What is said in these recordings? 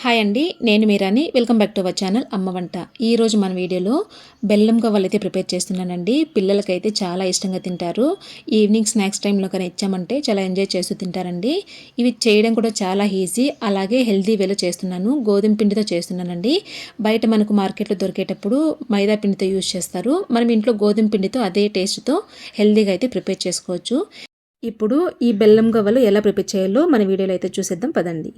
Hi అండి, నేను మీరాని. Welcome back to our channel Amma Vanta. ఈరోజు మన వీడియోలో బెల్లం గవ్వలు అయితే ప్రిపేర్ చేస్తున్నానండి. పిల్లలకైతే చాలా ఇష్టంగా తింటారు. ఈవినింగ్ స్నాక్స్ టైంలో కానీ ఇచ్చామంటే చాలా ఎంజాయ్ చేస్తూ తింటారండి. ఇవి చేయడం కూడా చాలా ఈజీ, అలాగే హెల్తీ వేలో చేస్తున్నాను. గోధుమ పిండితో చేస్తున్నానండి. బయట మనకు మార్కెట్లో దొరికేటప్పుడు మైదా పిండితో యూజ్ చేస్తారు. మనం ఇంట్లో గోధుమ పిండితో అదే టేస్ట్తో హెల్తీగా అయితే ప్రిపేర్ చేసుకోవచ్చు. ఇప్పుడు ఈ బెల్లం గవ్వలు ఎలా ప్రిపేర్ చేయాలో మన వీడియోలో అయితే చూసేద్దాం పదండి.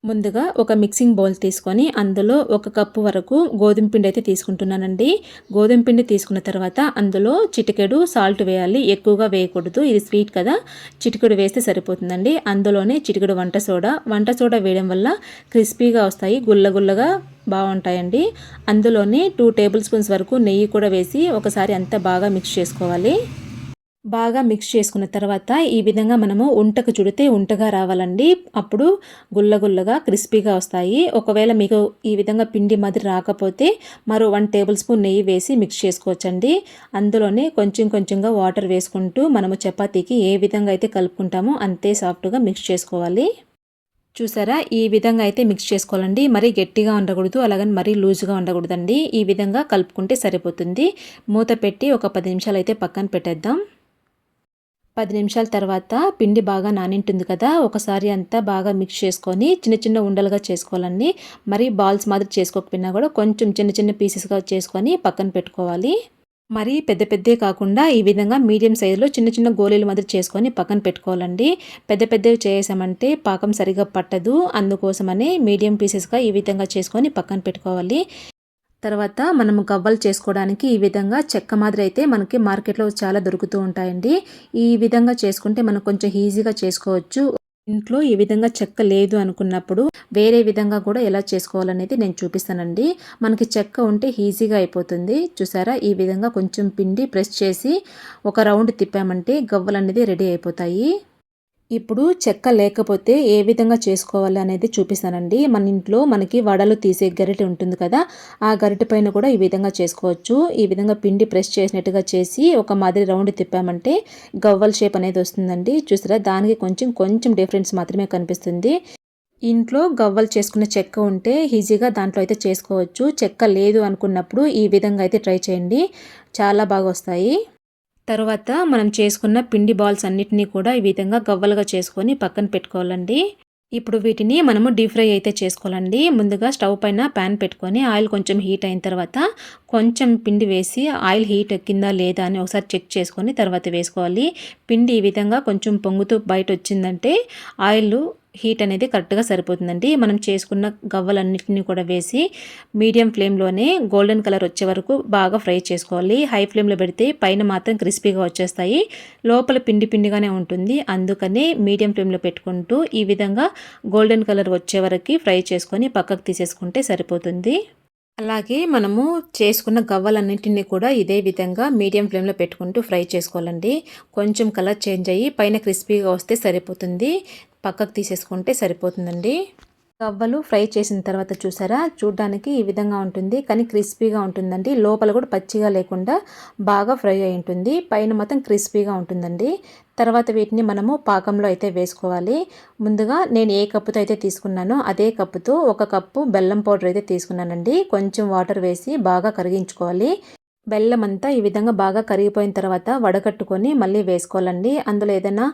ముందుగా ఒక మిక్సింగ్ బౌల్ తీసుకొని అందులో 1 కప్పు వరకు గోధుమ పిండి అయితే తీసుకుంటున్నానండి. గోధుమ పిండి తీసుకున్న తర్వాత అందులో చిటికెడు సాల్ట్ వేయాలి, ఎక్కువగా వేయకూడదు, ఇది స్వీట్ కదా. చిటికెడు వేస్తే సరిపోతుందండి. అందులోనే చిటికెడు వంట సోడా వేయడం వల్ల క్రిస్పీగా వస్తాయి, గుల్లగుల్లగా బాగుంటాయండి. అందులోనే 2 టేబుల్ స్పూన్స్ వరకు నెయ్యి కూడా వేసి ఒకసారి అంతా బాగా మిక్స్ చేసుకోవాలి. బాగా మిక్స్ చేసుకున్న తర్వాత ఈ విధంగా మనము ఉంటకు చుడితే ఉంటగా రావాలండి. అప్పుడు గుల్లగుల్లగా క్రిస్పీగా వస్తాయి. ఒకవేళ మీకు ఈ విధంగా పిండి మాదిరి రాకపోతే మరో 1 టేబుల్ స్పూన్ నెయ్యి వేసి మిక్స్ చేసుకోవచ్చండి. అందులోనే కొంచెం కొంచెంగా వాటర్ వేసుకుంటూ మనము చపాతీకి ఏ విధంగా అయితే కలుపుకుంటామో అంతే సాఫ్ట్గా మిక్స్ చేసుకోవాలి. చూసారా, ఈ విధంగా అయితే మిక్స్ చేసుకోవాలండి. మరీ గట్టిగా ఉండకూడదు, అలాగని మరీ లూజ్గా ఉండకూడదండి. ఈ విధంగా కలుపుకుంటే సరిపోతుంది. మూత పెట్టి ఒక 10 నిమిషాలు అయితే పక్కన పెట్టేద్దాం. 10 నిమిషాల తర్వాత పిండి బాగా నానింటుంది కదా, ఒకసారి అంతా బాగా మిక్స్ చేసుకొని చిన్న చిన్న ఉండలుగా చేసుకోవాలండి. మరి బాల్స్ మాదిరి చేసుకోకపోయినా కూడా కొంచెం చిన్న చిన్న పీసెస్గా చేసుకొని పక్కన పెట్టుకోవాలి. మరి పెద్ద పెద్దే కాకుండా ఈ విధంగా మీడియం సైజులో చిన్న చిన్న గోళీలు మాదిరి చేసుకొని పక్కన పెట్టుకోవాలండి. పెద్ద పెద్దవి చేసామంటే పాకం సరిగా పట్టదు, అందుకోసమని మీడియం పీసెస్గా ఈ విధంగా చేసుకొని పక్కన పెట్టుకోవాలి. తర్వాత మనము గవ్వలు చేసుకోవడానికి ఈ విధంగా చెక్క మాదిరి అయితే మనకి మార్కెట్లో చాలా దొరుకుతూ ఉంటాయండి. ఈ విధంగా చేసుకుంటే మనం కొంచెం ఈజీగా చేసుకోవచ్చు. ఇంట్లో ఈ విధంగా చెక్క లేదు అనుకున్నప్పుడు వేరే విధంగా కూడా ఎలా చేసుకోవాలనేది నేను చూపిస్తానండి. మనకి చెక్క ఉంటే ఈజీగా అయిపోతుంది. చూసారా, ఈ విధంగా కొంచెం పిండి ప్రెస్ చేసి ఒక రౌండ్ తిప్పామంటే గవ్వలు అనేది రెడీ అయిపోతాయి. ఇప్పుడు చెక్క లేకపోతే ఏ విధంగా చేసుకోవాలి అనేది చూపిస్తానండి. మన ఇంట్లో మనకి వడలు తీసే గరిటె ఉంటుంది కదా, ఆ గరిటె పైన కూడా ఈ విధంగా చేసుకోవచ్చు. ఈ విధంగా పిండి ప్రెస్ చేసినట్టుగా చేసి ఒక మాదిరి రౌండ్ తిప్పామంటే గవ్వల షేప్ అనేది వస్తుందండి. చూసారా, దానికి కొంచెం కొంచెం డిఫరెన్స్ మాత్రమే కనిపిస్తుంది. ఇంట్లో గవ్వలు చేసుకున్న చెక్క ఉంటే ఈజీగా దాంట్లో అయితే చేసుకోవచ్చు. చెక్క లేదు అనుకున్నప్పుడు ఈ విధంగా అయితే ట్రై చేయండి, చాలా బాగా వస్తాయి. తర్వాత మనం చేసుకున్న పిండి బాల్స్ అన్నిటినీ కూడా ఈ విధంగా గవ్వలుగా చేసుకొని పక్కన పెట్టుకోవాలండి. ఇప్పుడు వీటిని మనము డీప్ ఫ్రై అయితే చేసుకోవాలండి. ముందుగా స్టవ్ పైన ప్యాన్ పెట్టుకొని ఆయిల్ కొంచెం హీట్ అయిన తర్వాత కొంచెం పిండి వేసి ఆయిల్ హీట్ ఎక్కిందా లేదా అని ఒకసారి చెక్ చేసుకొని తర్వాత వేసుకోవాలి. పిండి ఈ విధంగా కొంచెం పొంగుతూ బయట వచ్చిందంటే ఆయిల్ హీట్ అనేది కరెక్ట్గా సరిపోతుందండి. మనం చేసుకున్న గవ్వలన్నిటిని కూడా వేసి మీడియం ఫ్లేమ్లోనే గోల్డెన్ కలర్ వచ్చే వరకు బాగా ఫ్రై చేసుకోవాలి. హై ఫ్లేమ్లో పెడితే పైన మాత్రం క్రిస్పీగా వచ్చేస్తాయి, లోపల పిండి పిండిగానే ఉంటుంది. అందుకనే మీడియం ఫ్లేమ్లో పెట్టుకుంటూ ఈ విధంగా గోల్డెన్ కలర్ వచ్చే వరకు ఫ్రై చేసుకొని పక్కకు తీసేసుకుంటే సరిపోతుంది. అలాగే మనము చేసుకున్న గవ్వలన్నింటినీ కూడా ఇదే విధంగా మీడియం ఫ్లేమ్లో పెట్టుకుంటూ ఫ్రై చేసుకోవాలండి. కొంచెం కలర్ చేంజ్ అయ్యి పైన క్రిస్పీగా వస్తే సరిపోతుంది, పక్కకు తీసేసుకుంటే సరిపోతుందండి. గవ్వలు ఫ్రై చేసిన తర్వాత చూసారా, చూడ్డానికి ఈ విధంగా ఉంటుంది, కానీ క్రిస్పీగా ఉంటుందండి. లోపల కూడా పచ్చిగా లేకుండా బాగా ఫ్రై అయి ఉంటుంది, పైన మాత్రం క్రిస్పీగా ఉంటుందండి. తర్వాత వీటిని మనము పాకంలో అయితే వేసుకోవాలి. ముందుగా నేను ఏ కప్పుతో అయితే తీసుకున్నానో అదే కప్పుతో 1 కప్పు బెల్లం పౌడర్ అయితే తీసుకున్నానండి. కొంచెం వాటర్ వేసి బాగా కరిగించుకోవాలి. బెల్లం అంతా ఈ విధంగా బాగా కరిగిపోయిన తర్వాత వడకట్టుకొని మళ్ళీ వేసుకోవాలండి. అందులో ఏదైనా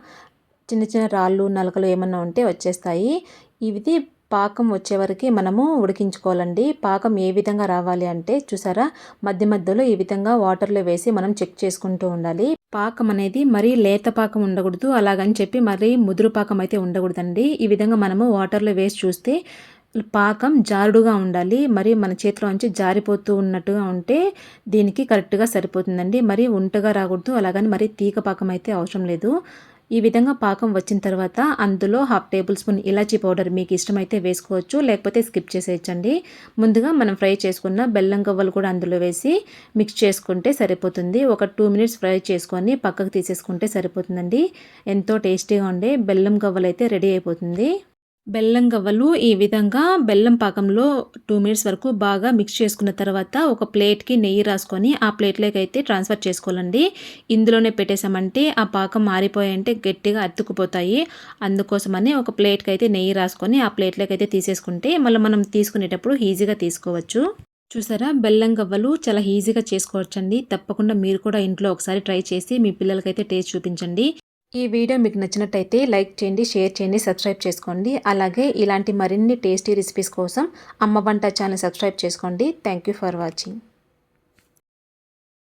చిన్న చిన్న రాళ్ళు నలకలు ఏమన్నా ఉంటే వచ్చేస్తాయి. ఇది పాకం వచ్చే వరకు మనము ఉడికించుకోవాలండి. పాకం ఏ విధంగా రావాలి అంటే చూసారా, మధ్య మధ్యలో ఈ విధంగా వాటర్లో వేసి మనం చెక్ చేసుకుంటూ ఉండాలి. పాకం అనేది మరీ లేత పాకం ఉండకూడదు, అలాగని చెప్పి మరీ ముదురు పాకం అయితే ఉండకూడదండి. ఈ విధంగా మనము వాటర్లో వేసి చూస్తే పాకం జారుడుగా ఉండాలి. మరి మన చేతిలో నుంచి జారిపోతూ ఉన్నట్టుగా ఉంటే దీనికి కరెక్ట్గా సరిపోతుందండి. మరి ఉంటగా రాకూడదు, అలాగని మరి తీగ పాకం అయితే అవసరం లేదు. ఈ విధంగా పాకం వచ్చిన తర్వాత అందులో 1/2 టేబుల్ స్పూన్ ఇలాచీ పౌడర్ మీకు ఇష్టమైతే వేసుకోవచ్చు, లేకపోతే స్కిప్ చేసేయచ్చండి. ముందుగా మనం ఫ్రై చేసుకున్న బెల్లం గవ్వలు కూడా అందులో వేసి మిక్స్ చేసుకుంటే సరిపోతుంది. ఒక 2 మినిట్స్ ఫ్రై చేసుకొని పక్కకు తీసేసుకుంటే సరిపోతుందండి. ఎంతో టేస్టీగా ఉండే బెల్లం గవ్వలు అయితే రెడీ అయిపోతుంది. బెల్లం గవ్వలు ఈ విధంగా బెల్లం పాకంలో 2 మినిట్స్ వరకు బాగా మిక్స్ చేసుకున్న తర్వాత ఒక ప్లేట్‌కి నెయ్యి రాసుకొని ఆ ప్లేట్‌లోకైతే ట్రాన్స్‌ఫర్ చేసుకోవాలండి. ఇందులోనే పెట్టేసామంటే ఆ పాకం మారిపోయాయంటే గట్టిగా అతుక్కుపోతాయి. అందుకోసమని ఒక ప్లేట్‌కైతే నెయ్యి రాసుకొని ఆ ప్లేట్‌లోకైతే తీసేసుకుంటే మళ్ళీ మనం తీసుకునేటప్పుడు ఈజీగా తీసుకోవచ్చు. చూసారా, బెల్లం గవ్వలు చాలా ఈజీగా చేసుకోవచ్చండి. తప్పకుండా మీరు కూడా ఇంట్లో ఒకసారి ట్రై చేసి మీ పిల్లలకైతే టేస్ట్ చూపించండి. ఈ వీడియో మీకు నచ్చినట్టయితే లైక్ చేయండి, షేర్ చేయండి, సబ్స్క్రైబ్ చేసుకోండి. అలాగే ఇలాంటి మరిన్ని టేస్టీ రెసిపీస్ కోసం అమ్మ వంట ఛానల్ సబ్స్క్రైబ్ చేసుకోండి. Thank you for watching.